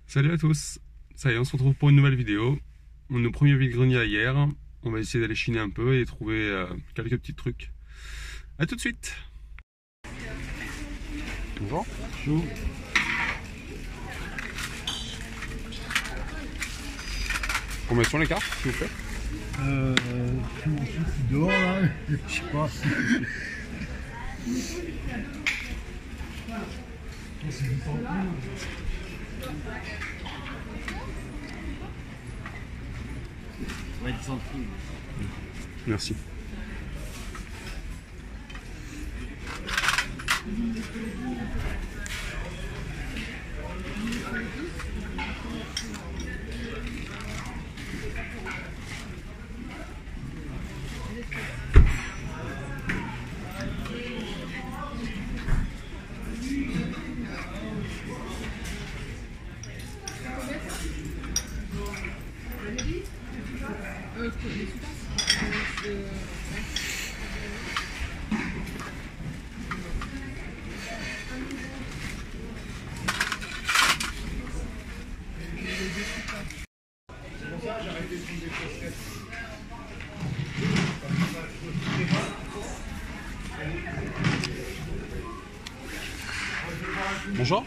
Salut à tous, ça y est, on se retrouve pour une nouvelle vidéo. Nos premiers vide-greniers hier, on va essayer d'aller chiner un peu et trouver quelques petits trucs. A tout de suite. Bonjour. Bonjour. Combien sont les cartes, s'il vous plaît? Mon fils est dehors là, je sais pas. Ouais, 10 centimes. Merci. Bonjour.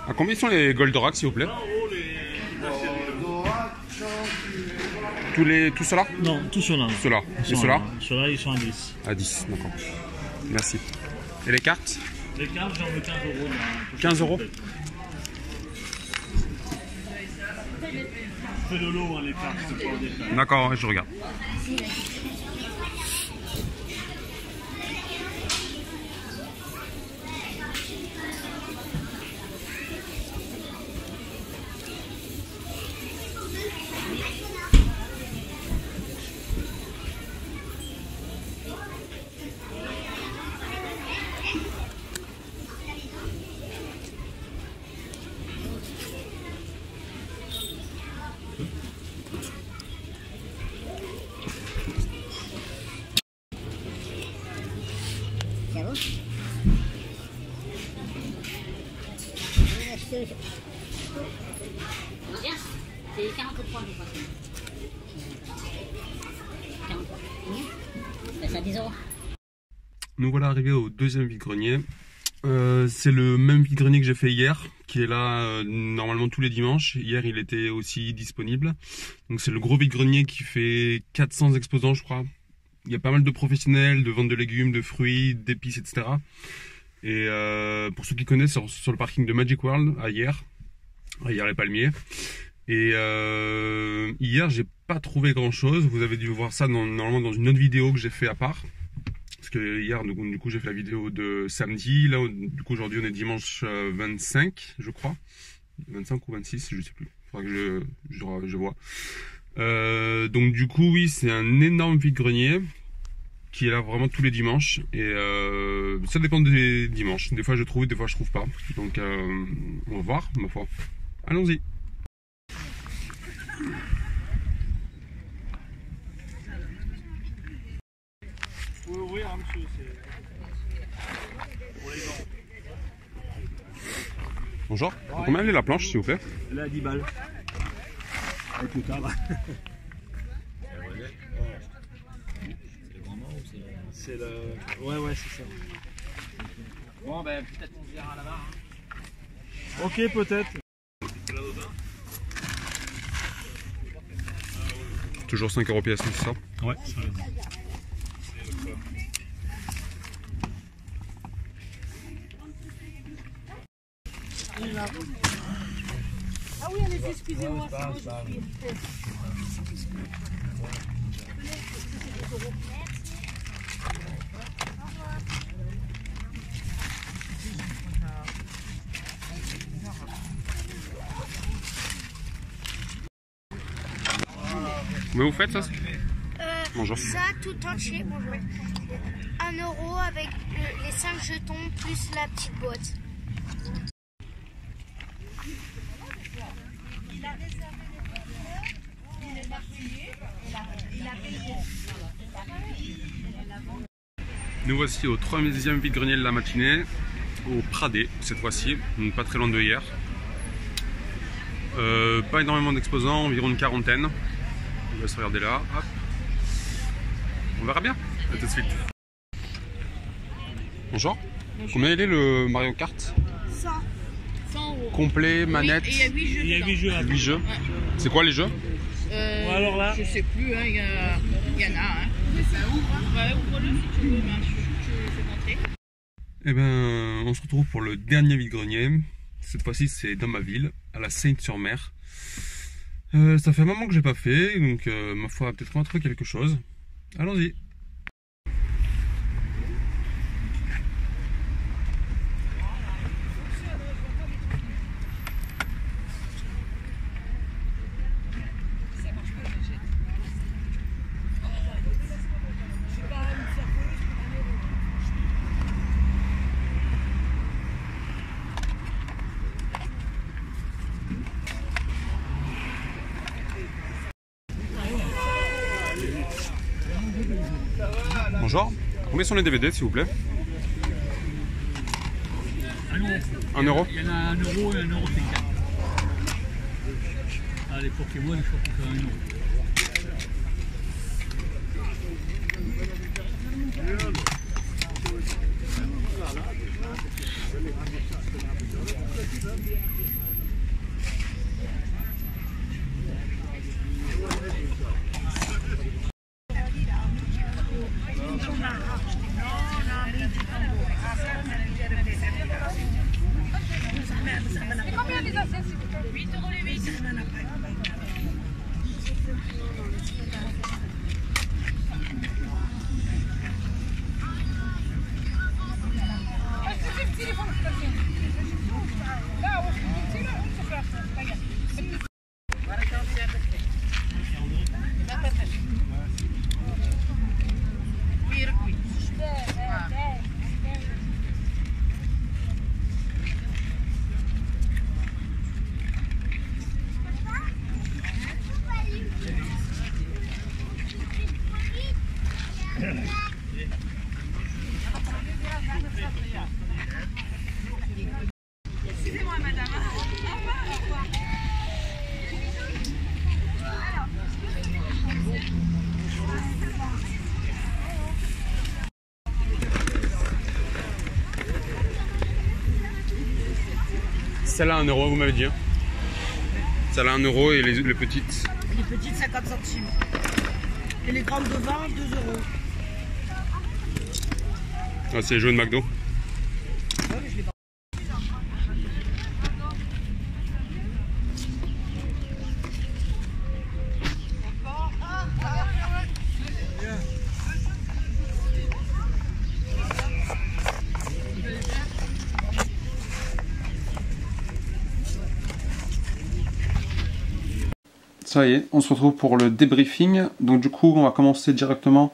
À combien sont les Goldorak, s'il vous plaît? Tous ceux-là? Non, tout cela. Ceux-là. Et ceux-là? Ceux-là, ils sont à 10. À 10, d'accord. Merci. Et les cartes? Les cartes, j'en veux 15 euros. 15 euros? Je fais de l'eau, hein, les cartes, c'est pas des cartes. D'accord, je regarde. Ça va? Bien, c'est 43 je crois. 43. Ben, ça 10 euros. Nous voilà arrivés au deuxième vide-grenier. C'est le même vide-grenier que j'ai fait hier, qui est là normalement tous les dimanches. Hier, il était aussi disponible. Donc c'est le gros vide-grenier qui fait 400 exposants, je crois. Il y a pas mal de professionnels, de vente de légumes, de fruits, d'épices, etc. Et pour ceux qui connaissent, sur le parking de Magic World, hier les palmiers. Et hier, j'ai pas trouvé grand-chose. Vous avez dû voir ça normalement dans une autre vidéo que j'ai fait à part. Parce que hier, du coup, j'ai fait la vidéo de samedi. Là, du coup, aujourd'hui, on est dimanche 25, je crois. 25 ou 26, je sais plus. Il faudra que je vois. Donc, du coup, oui, c'est un énorme vide-grenier qui est là vraiment tous les dimanches. Et ça dépend des dimanches. Des fois, je trouve, des fois, je trouve pas. Donc, on va voir, ma foi. Allons-y. Vous pouvez ouvrir, hein, monsieur, c'est pour les gens. Bonjour. Combien elle est la planche, s'il vous plaît? Elle est à 10 balles. Avec le cadre. C'est le... Ouais, c'est ça. Bon, ben peut-être on se verra là-bas. Hein. Ok, peut-être. Toujours 5 € pièce, c'est ça? Ouais. Ah oui, allez-y, excusez-moi. Mais vous faites ça? Bonjour. Ça tout entier, bonjour. 1 € avec les 5 jetons plus la petite boîte. Nous voici au 3e vide-grenier de la matinée, au Pradé cette fois-ci, donc pas très loin de hier. Pas énormément d'exposants, environ une quarantaine. On va se regarder là. Hop. On verra bien. À tout de suite. Bonjour. Combien il est le Mario Kart? 100 euros. Complet, manette. Oui, et il y a 8 jeux. 8 jeux. C'est quoi les jeux? Alors là, je sais plus, hein, il y en a. Hein. Ouvre-le si tu veux, mais je fais rentrer. Eh ben, on se retrouve pour le dernier vide-grenier. Cette fois-ci, c'est dans ma ville, à la Seine-sur-Mer. Ça fait un moment que j'ai pas fait, donc ma foi, peut-être qu'on va trouver quelque chose. Allons-y. Bonjour, combien sont les DVD s'il vous plaît? 1 euro. Il y en a 1 euro et 1,50 euro. Ah, les Pokémon, je crois qu'ils font 1 euro. Combien les assiettes, s'il vous plaît? 8 euros les 8. Excusez-moi, madame. Celle-là 1 euro, vous m'avez dit. Hein. Celle-là 1 euro et les petites. Les petites 50 centimes. Et les grandes de 20, 2 euros. Ah, c'est les jeux de McDo. Ça y est, on se retrouve pour le débriefing. Donc du coup, on va commencer directement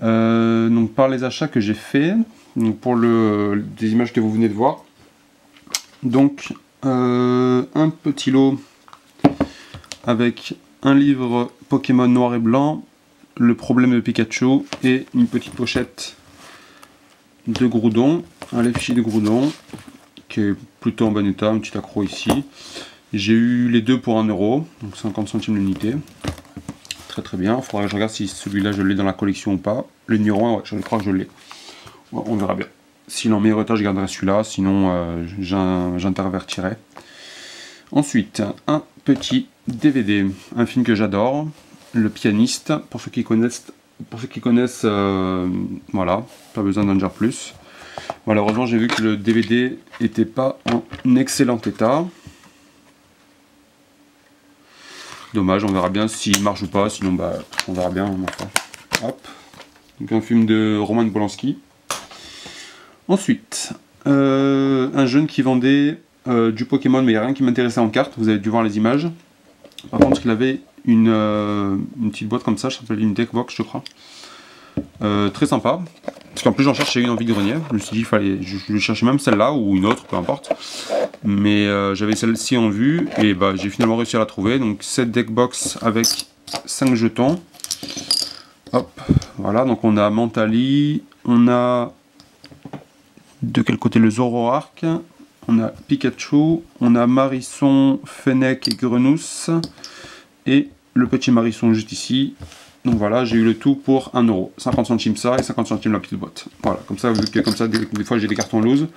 donc par les achats que j'ai fait. Donc pour des images que vous venez de voir. Donc un petit lot avec un livre Pokémon noir et blanc, le problème de Pikachu et une petite pochette de Groudon, un effigie de Groudon qui est plutôt en bon état, un petit accro ici. J'ai eu les deux pour 1 euro, donc 50 centimes l'unité. Très très bien. Il faudra que je regarde si celui-là je l'ai dans la collection ou pas. Le numéro 1, ouais, je crois que je l'ai. Ouais, on verra bien. S'il est en meilleur état, je garderai celui-là, sinon j'intervertirai. Ensuite, un petit DVD, un film que j'adore, Le Pianiste. Pour ceux qui connaissent, voilà, pas besoin d'en dire plus. Malheureusement, j'ai vu que le DVD n'était pas en excellent état. Dommage, on verra bien s'il marche ou pas, sinon bah, on verra bien. Enfin. Hop. Donc un film de Roman Polanski. Ensuite, un jeune qui vendait du Pokémon, mais il n'y a rien qui m'intéressait en carte, vous avez dû voir les images. Par contre, il avait une petite boîte comme ça, ça s'appelle une Deckbox, je crois. Très sympa. Parce qu'en plus j'en cherchais une en vide-grenier, je me suis dit je cherchais même celle-là ou une autre, peu importe. Mais j'avais celle-ci en vue et bah, j'ai finalement réussi à la trouver. Donc cette deckbox avec 5 jetons. Hop, voilà, donc on a Mentali, on a de quel côté le Zoroark, on a Pikachu, on a Marisson, Fennec et Grenousse, et le petit Marisson juste ici. Donc voilà, j'ai eu le tout pour 1 €. 50 centimes ça et 50 centimes la petite boîte. Voilà, comme ça, vu que comme ça, des fois j'ai des cartons loose,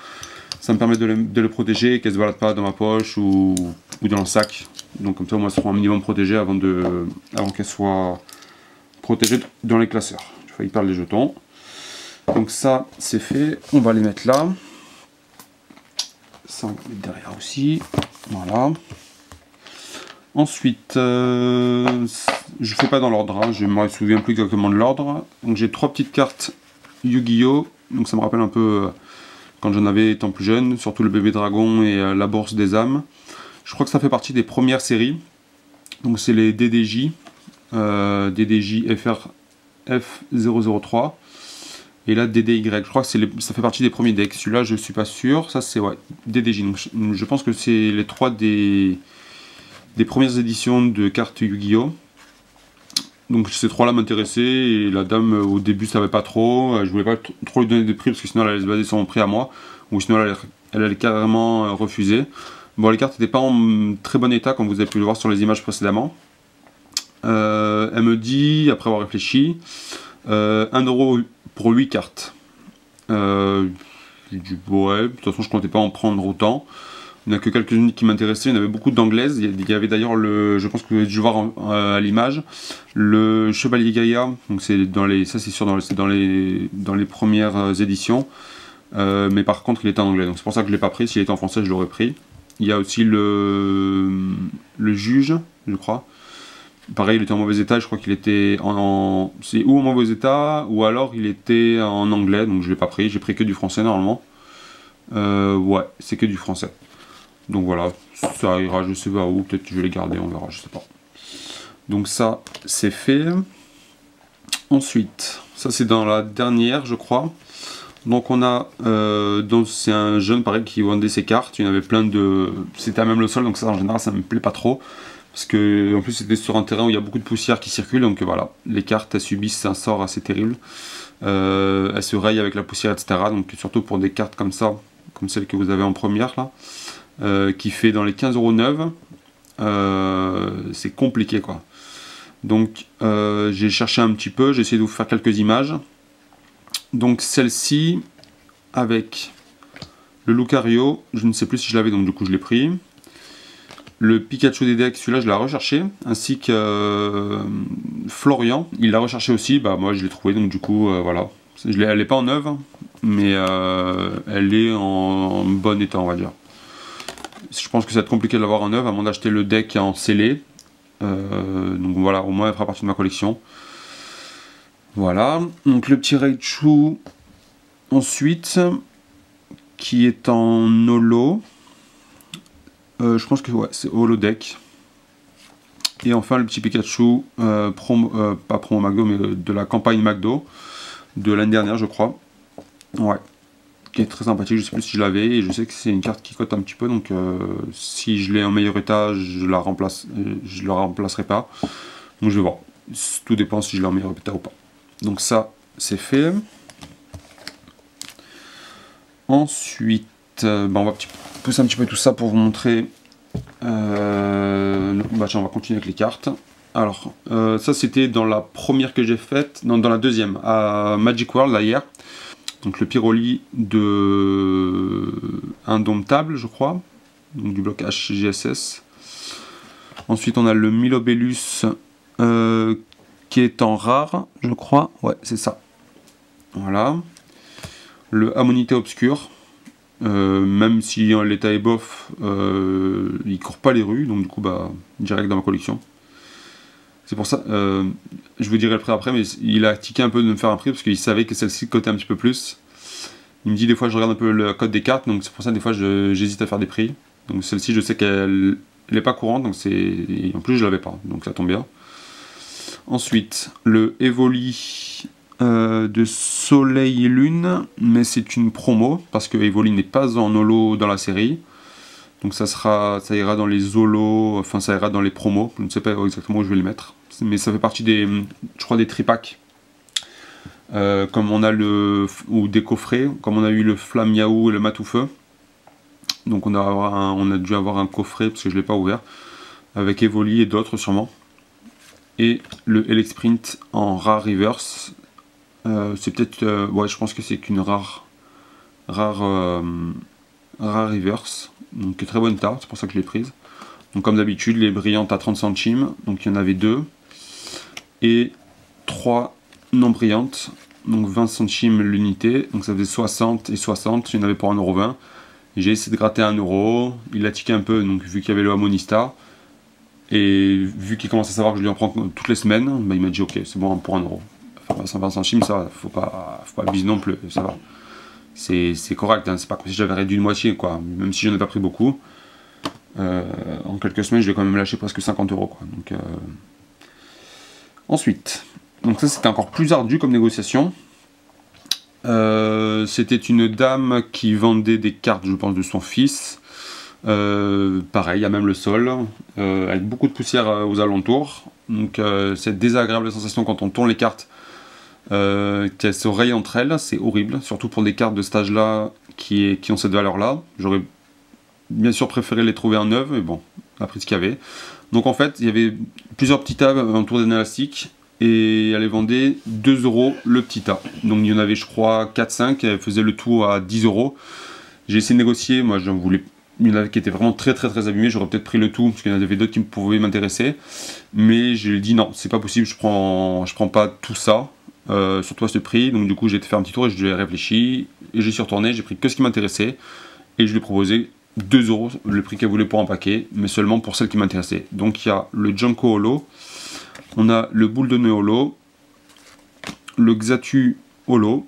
ça me permet de le protéger, qu'elle ne se balade pas dans ma poche ou dans le sac. Donc comme ça, moi, elles seront un minimum protégées avant qu'elles soient protégées dans les classeurs. J'ai failli perdre les jetons. Donc ça, c'est fait. On va les mettre là. Ça, on va mettre derrière aussi. Voilà. Ensuite, je fais pas dans l'ordre, hein, je ne me souviens plus exactement de l'ordre. Donc j'ai 3 petites cartes Yu-Gi-Oh! Donc ça me rappelle un peu quand j'en avais étant plus jeune, surtout le bébé dragon et la bourse des âmes. Je crois que ça fait partie des premières séries. Donc c'est les DDJ, DDJ F003. Et là DDY, je crois que ça fait partie des premiers decks. Celui-là je suis pas sûr, ça c'est ouais, DDJ. Donc je pense que c'est les 3 des premières éditions de cartes Yu-Gi-Oh! Donc ces 3 là m'intéressaient et la dame au début savait pas trop, je voulais pas trop lui donner de prix parce que sinon elle allait se baser sur mon prix à moi, ou sinon elle allait carrément refuser. Bon, les cartes n'étaient pas en très bon état comme vous avez pu le voir sur les images précédemment. Elle me dit, après avoir réfléchi, 1 € pour 8 cartes. J'ai dit ouais, de toute façon je comptais pas en prendre autant. Il n'y en a que quelques-unes qui m'intéressaient, il y en avait beaucoup d'anglaises. Il y avait d'ailleurs, je pense que vous avez dû voir à l'image, le Chevalier Gaïa. Donc ça c'est sûr, c'est dans les premières éditions. Mais par contre il était en anglais, donc c'est pour ça que je ne l'ai pas pris. S'il était en français je l'aurais pris. Il y a aussi le Juge, je crois. Pareil, il était en mauvais état, je crois qu'il était c'est ou en mauvais état, ou alors il était en anglais, donc je ne l'ai pas pris. J'ai pris que du français normalement. Ouais, c'est que du français. Donc voilà, ça ira, je sais pas où, peut-être que je vais les garder, on verra, je sais pas. Donc ça, c'est fait. Ensuite, ça c'est dans la dernière, je crois. Donc on a, c'est un jeune pareil qui vendait ses cartes, il y en avait plein de... C'était à même le sol, donc ça en général ça me plaît pas trop. Parce que en plus c'était sur un terrain où il y a beaucoup de poussière qui circule, donc voilà, les cartes elles subissent un sort assez terrible. Elles se rayent avec la poussière, etc. Donc surtout pour des cartes comme ça, comme celle que vous avez en première là. Qui fait dans les 15 € neuves, c'est compliqué quoi. Donc j'ai cherché un petit peu, j'ai essayé de vous faire quelques images. Donc celle-ci avec le Lucario, je ne sais plus si je l'avais, donc du coup je l'ai pris. Le Pikachu des decks, celui-là je l'ai recherché, ainsi que Florian, il l'a recherché aussi, bah moi je l'ai trouvé, donc du coup voilà. Elle n'est pas en neuve, mais elle est en bon état on va dire. Je pense que ça va être compliqué de l'avoir en neuve, à moins d'acheter le deck en scellé. Donc voilà, au moins elle fera partie de ma collection. Voilà, donc le petit Raichu ensuite, qui est en holo. Je pense que ouais, c'est holo deck. Et enfin le petit Pikachu, pas promo McDo, mais de la campagne McDo, de l'année dernière je crois. Ouais. Qui est très sympathique, je sais plus si je l'avais, et je sais que c'est une carte qui cote un petit peu, donc si je l'ai en meilleur état, je la remplacerai pas. Donc je vais voir, tout dépend si je l'ai en meilleur état ou pas. Donc ça, c'est fait. Ensuite, on va pousser un petit peu tout ça pour vous montrer. Bah tiens, on va continuer avec les cartes. Alors, ça c'était dans la première que j'ai faite, non, dans la deuxième, à Magic World, là, hier. Donc le Pyroli de Indomptable, je crois, donc du bloc HGSS. Ensuite on a le Milobellus qui est en rare, je crois, ouais c'est ça. Voilà. Le Ammonité Obscur, même si l'état est bof, il court pas les rues, donc du coup bah direct dans ma collection. C'est pour ça, je vous dirai le prix après, mais il a tiqué un peu de me faire un prix parce qu'il savait que celle-ci cotait un petit peu plus. Il me dit des fois je regarde un peu le code des cartes, donc c'est pour ça des fois j'hésite à faire des prix. Donc celle-ci je sais qu'elle n'est pas courante, donc en plus je l'avais pas, donc ça tombe bien. Ensuite le Evoli de Soleil et Lune, mais c'est une promo parce que Evoli n'est pas en holo dans la série. Donc ça ira dans les holos, enfin ça ira dans les promos, je ne sais pas exactement où je vais le mettre. Mais ça fait partie des, je crois, des tripacks. Comme on a ou des coffrets, comme on a eu le Flamme Yahoo et le Matoufeu. Donc on a dû avoir un coffret, parce que je ne l'ai pas ouvert, avec Evoli et d'autres sûrement. Et le Elexprint en rare reverse. C'est peut-être... ouais, je pense que c'est qu'une rare reverse. Donc très bonne état, c'est pour ça que je l'ai prise. Donc comme d'habitude, les brillantes à 30 centimes. Donc il y en avait 2. Et 3 non brillantes. Donc 20 centimes l'unité. Donc ça faisait 60 et 60. Il y en avait pour 1,20 €. J'ai essayé de gratter 1 €. Il a tiqué un peu, donc vu qu'il y avait le Amonista. Et vu qu'il commence à savoir que je lui en prends toutes les semaines, bah, il m'a dit ok, c'est bon pour 1 €. Enfin 120 centimes, ça va, faut pas abuser non plus, ça va. C'est correct, hein, c'est pas comme si j'avais réduit de moitié, quoi. Même si j'en ai pas pris beaucoup. En quelques semaines, je l'ai quand même lâché presque 50 €, quoi. Donc, ensuite, donc ça c'était encore plus ardu comme négociation. C'était une dame qui vendait des cartes, je pense, de son fils. Pareil, il y a même le sol, avec beaucoup de poussière aux alentours. Donc c'est désagréable la sensation quand on tourne les cartes, qu'elles se rayent entre elles, c'est horrible, surtout pour des cartes de ce âge-là qui ont cette valeur-là. J'aurais bien sûr préféré les trouver en neuve, mais bon, on a pris ce qu'il y avait. Donc en fait, il y avait plusieurs petits tas autour d'un élastique, et elle les vendait 2 € le petit tas. Donc il y en avait, je crois, 4-5, elle faisait le tout à 10 €. J'ai essayé de négocier, moi j'en voulais. Il y en avait qui étaient vraiment très abîmés, j'aurais peut-être pris le tout, parce qu'il y en avait d'autres qui pouvaient m'intéresser. Mais j'ai dit non, c'est pas possible, je prends pas tout ça, surtout à ce prix. Donc du coup j'ai été faire un petit tour et je lui ai réfléchi, et j'y suis retourné, j'ai pris que ce qui m'intéressait, et je lui ai proposé 2 €, le prix qu'elle voulait pour un paquet, mais seulement pour celle qui m'intéressait. Donc il y a le Junko Holo, on a le Boule de Nez Holo, le Xatu Holo,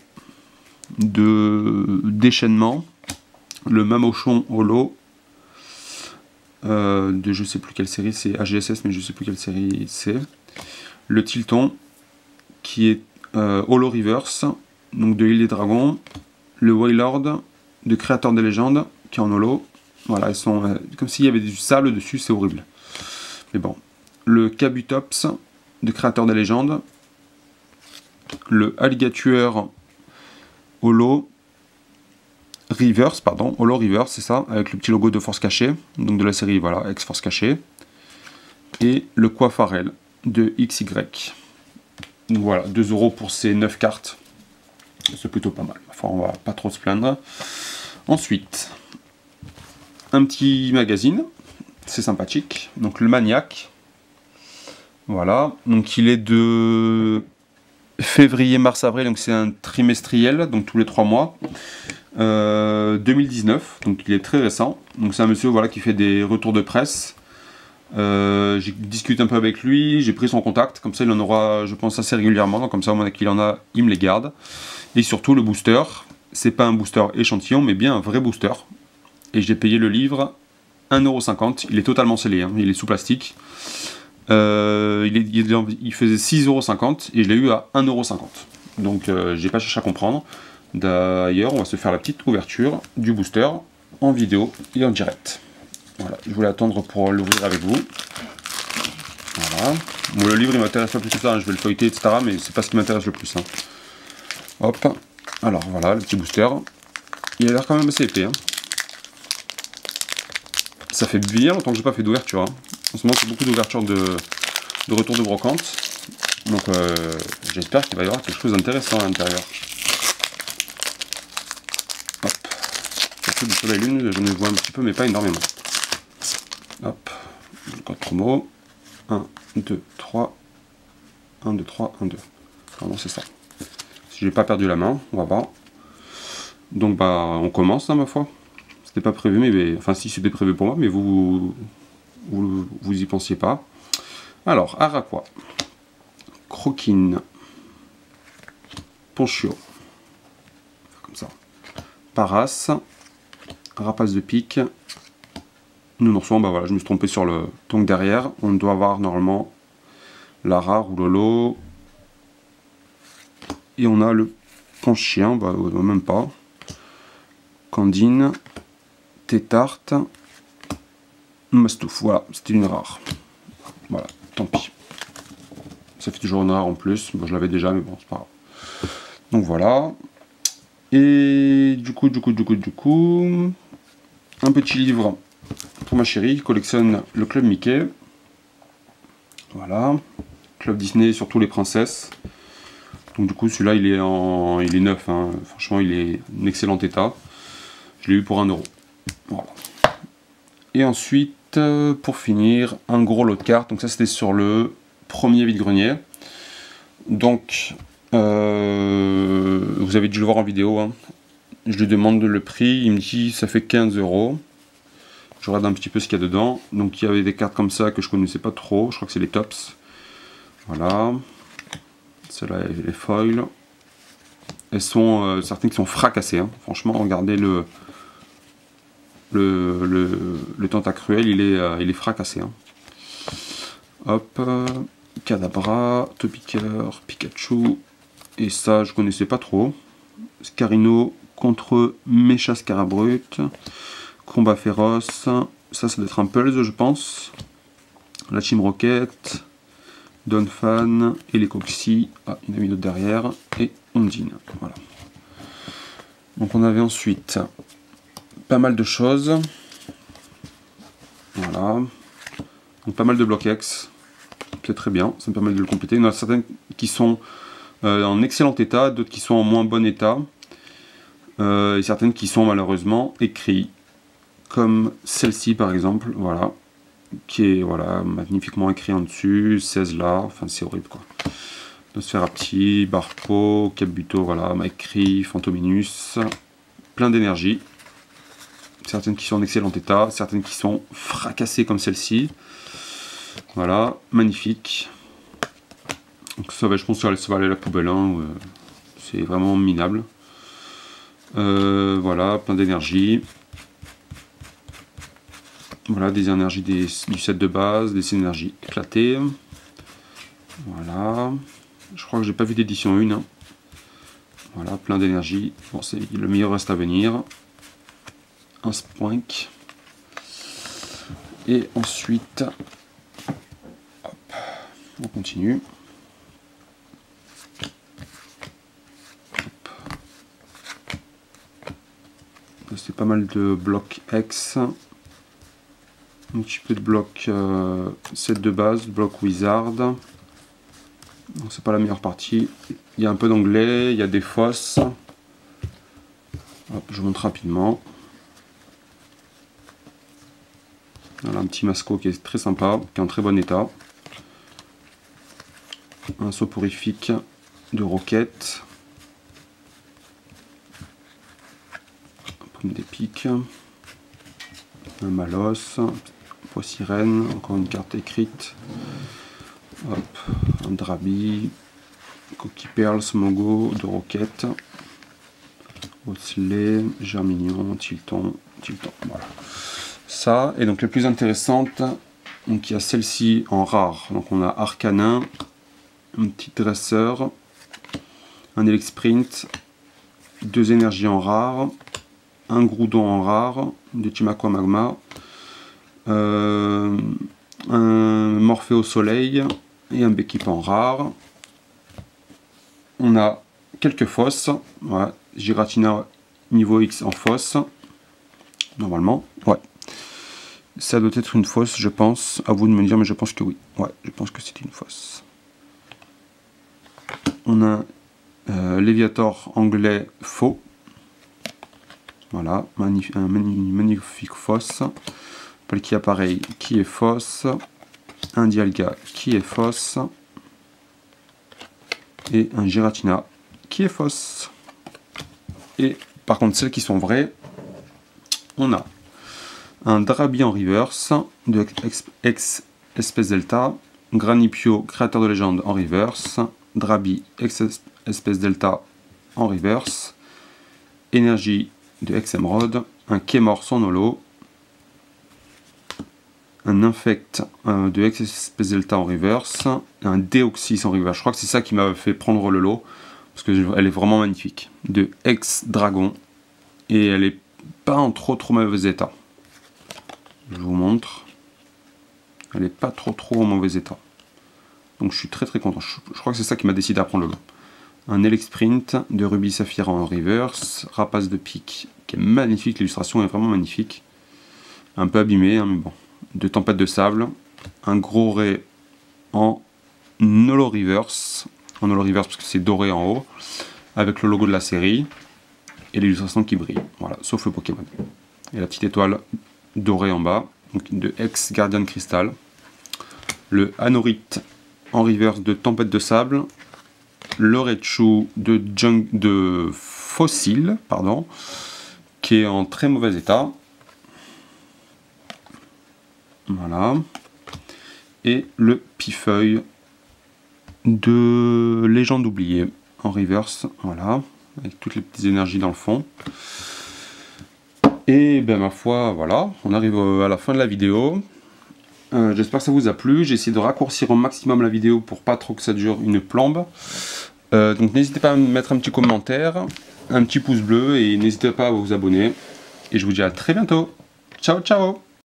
de déchaînement, le Mamochon Holo, de je sais plus quelle série c'est, HGSS, mais je sais plus quelle série c'est, le Tilton qui est Holo Reverse, donc de l'île des dragons, le Wailord de Créateur des légendes qui est en holo. Voilà, ils sont comme s'il y avait du sable dessus, c'est horrible, mais bon. Le Kabutops de Créateur des légendes, le Alligatueur Holo Reverse, pardon, Holo Reverse, c'est ça, avec le petit logo de Force Cachée, donc de la série, voilà, ex-Force Cachée, et le Coiffarel de XY. Donc voilà, 2 € pour ces 9 cartes, c'est plutôt pas mal, enfin on va pas trop se plaindre. Ensuite, un petit magazine, c'est sympathique, donc le Maniac, voilà, donc il est de février, mars, avril, donc c'est un trimestriel, donc tous les 3 mois. 2019, donc il est très récent. Donc c'est un monsieur, voilà, qui fait des retours de presse. J'ai discuté un peu avec lui, j'ai pris son contact, comme ça il en aura, je pense, assez régulièrement. Donc comme ça, au moment qu'il en a, il me les garde. Et surtout le booster, c'est pas un booster échantillon, mais bien un vrai booster. Et j'ai payé le livre 1,50 €. Il est totalement scellé, hein, il est sous plastique. Il faisait 6,50 € et je l'ai eu à 1,50 €. Donc j'ai pas cherché à comprendre. D'ailleurs, on va se faire la petite ouverture du booster en vidéo et en direct. Voilà, je voulais attendre pour l'ouvrir avec vous. Voilà. Bon, le livre il m'intéresse pas plus que ça, hein, je vais le feuilleter, etc. Mais c'est pas ce qui m'intéresse le plus. Hein. Hop. Alors voilà, le petit booster. Il a l'air quand même assez épais. Hein. Ça fait bien longtemps que j'ai pas fait d'ouverture. Hein. En ce moment, c'est beaucoup d'ouvertures de retour de brocante. Donc j'espère qu'il va y avoir quelque chose d'intéressant à l'intérieur. Du soleil lune, j'en ai vu un petit peu mais pas énormément. Hop, le code promo 1, 2, 3 1, 2, 3, 1, 2. Pardon, c'est ça. Si j'ai pas perdu la main, on va voir. Donc bah on commence, hein, ma foi. C'était pas prévu, mais enfin si c'était prévu pour moi, mais vous y pensiez pas. Alors, Araqua, Croquine, Ponchio, comme ça, Paras, Rapace de pique, Nounourson, bah voilà, je me suis trompé sur le tongue derrière. On doit avoir normalement la rare ou lolo. Et on a le Ponchien, bah même pas. Candine, Tétarte, Mastouf, voilà, c'était une rare. Voilà, tant pis. Ça fait toujours une rare en plus, bon, je l'avais déjà, mais bon, c'est pas grave. Donc voilà. Et du coup, un petit livre pour ma chérie qui collectionne le Club Mickey. Voilà, Club Disney sur tous les princesses. Donc du coup celui-là il est neuf, hein. Franchement il est en excellent état. Je l'ai eu pour 1 €. Voilà. Et ensuite, pour finir, un gros lot de cartes. Donc ça c'était sur le premier vide-grenier. Donc, vous avez dû le voir en vidéo. Hein. Je lui demande le prix, il me dit ça fait 15 €. Je regarde un petit peu ce qu'il y a dedans. Donc il y avait des cartes comme ça que je connaissais pas trop. Je crois que c'est les tops. Voilà. Celles-là, les foils. Elles sont certaines qui sont fracassées. Hein. Franchement, regardez le Tentacruel, il est fracassé. Hein. Hop. Kadabra, Topiqueur, Pikachu. Et ça, je connaissais pas trop. Scarino contre Mecha Scarabrut. Combat féroce. Ça doit être un Pulse, je pense. La Team Rocket. Donphan. Et les Coxy. Ah, il y en a mis d'autres derrière. Et Ondine. Voilà. Donc on avait ensuite pas mal de choses. Voilà. Donc pas mal de blocs X. C'est très bien, ça me permet de le compléter. Il y en a certaines qui sont en excellent état, d'autres qui sont en moins bon état. Et certaines qui sont malheureusement écrites. Comme celle-ci par exemple, voilà. Qui est voilà, magnifiquement écrit en dessus, 16 là, enfin c'est horrible quoi. Nosferapti, Barpo, Cabuto, voilà, écrit, Fantominus, plein d'énergie. Certaines qui sont en excellent état, certaines qui sont fracassées comme celle-ci. Voilà, magnifique. Donc ça va, je pense que ça va aller à la poubelle, hein, c'est vraiment minable. Voilà, plein d'énergie. Voilà, des énergies du set de base, des énergies éclatées. Voilà. Je crois que j'ai pas vu d'édition 1. Hein. Voilà, plein d'énergie. Bon, le meilleur reste à venir. Un Spoink. Et ensuite, hop, on continue. C'est pas mal de blocs X. Un petit peu de blocs set de base, bloc Wizard. C'est pas la meilleure partie. Il y a un peu d'anglais, il y a des fosses. Hop, je vous montre rapidement. Voilà un petit Masco qui est très sympa, qui est en très bon état. Un soporifique de Rocket. Des pics. Un Malos. Poissirène, encore une carte écrite. Hop, un Drabi. Coquille Perle, Smogo, de Rocket. Osley, Germignon, Tilton, voilà. Ça, et donc les plus intéressantes, donc il y a celle-ci en rare. Donc on a Arcanin, un petit dresseur, un Elexprint, 2 énergies en rare, un Groudon en rare, des Chimakwa Magma, un Morphée au Soleil et un Bekip en rare. On a quelques fosses, voilà. Giratina niveau X en fosse, normalement, ouais. Ça doit être une fosse, je pense. À vous de me dire, mais je pense que oui. Ouais, je pense que c'est une fosse. On a Léviator anglais faux. Voilà, un magnifique fosse. Palkia appareil qui est fausse. Un Dialga qui est fausse. Et un Giratina qui est fausse. Et par contre, celles qui sont vraies, on a un Drabi en reverse de ex espèce Delta. Granipio, créateur de légende en reverse. Drabi, ex espèce Delta en reverse. Énergie de Ex-Emerald, un Kémor sans holo, un Infect de Ex-Espèce Delta en reverse, un Deoxys en reverse. Je crois que c'est ça qui m'a fait prendre le lot, parce qu'elle est vraiment magnifique. De Ex-Dragon, et elle est pas en trop mauvais état. Je vous montre. Elle est pas trop en mauvais état. Donc je suis très content. Je crois que c'est ça qui m'a décidé à prendre le lot. Un Elexprint de Ruby Saphira en reverse, Rapace de pique qui est magnifique, l'illustration est vraiment magnifique. un peu abîmé, hein, mais bon. De Tempête de Sable, un gros ray en holo reverse, parce que c'est doré en haut, avec le logo de la série et l'illustration qui brille, voilà, sauf le Pokémon. Et la petite étoile dorée en bas, donc de Ex Guardian Crystal, le Anorite en reverse de Tempête de Sable, le Raichu de Fossil, pardon, qui est en très mauvais état. Voilà. Et le Pifeuille de Légende oubliée en reverse, voilà, avec toutes les petites énergies dans le fond. Et ben ma foi, voilà, on arrive à la fin de la vidéo. J'espère que ça vous a plu. J'ai essayé de raccourcir au maximum la vidéo pour pas trop que ça dure une plombe. Donc n'hésitez pas à me mettre un petit commentaire, un petit pouce bleu et n'hésitez pas à vous abonner. Et je vous dis à très bientôt. Ciao ciao.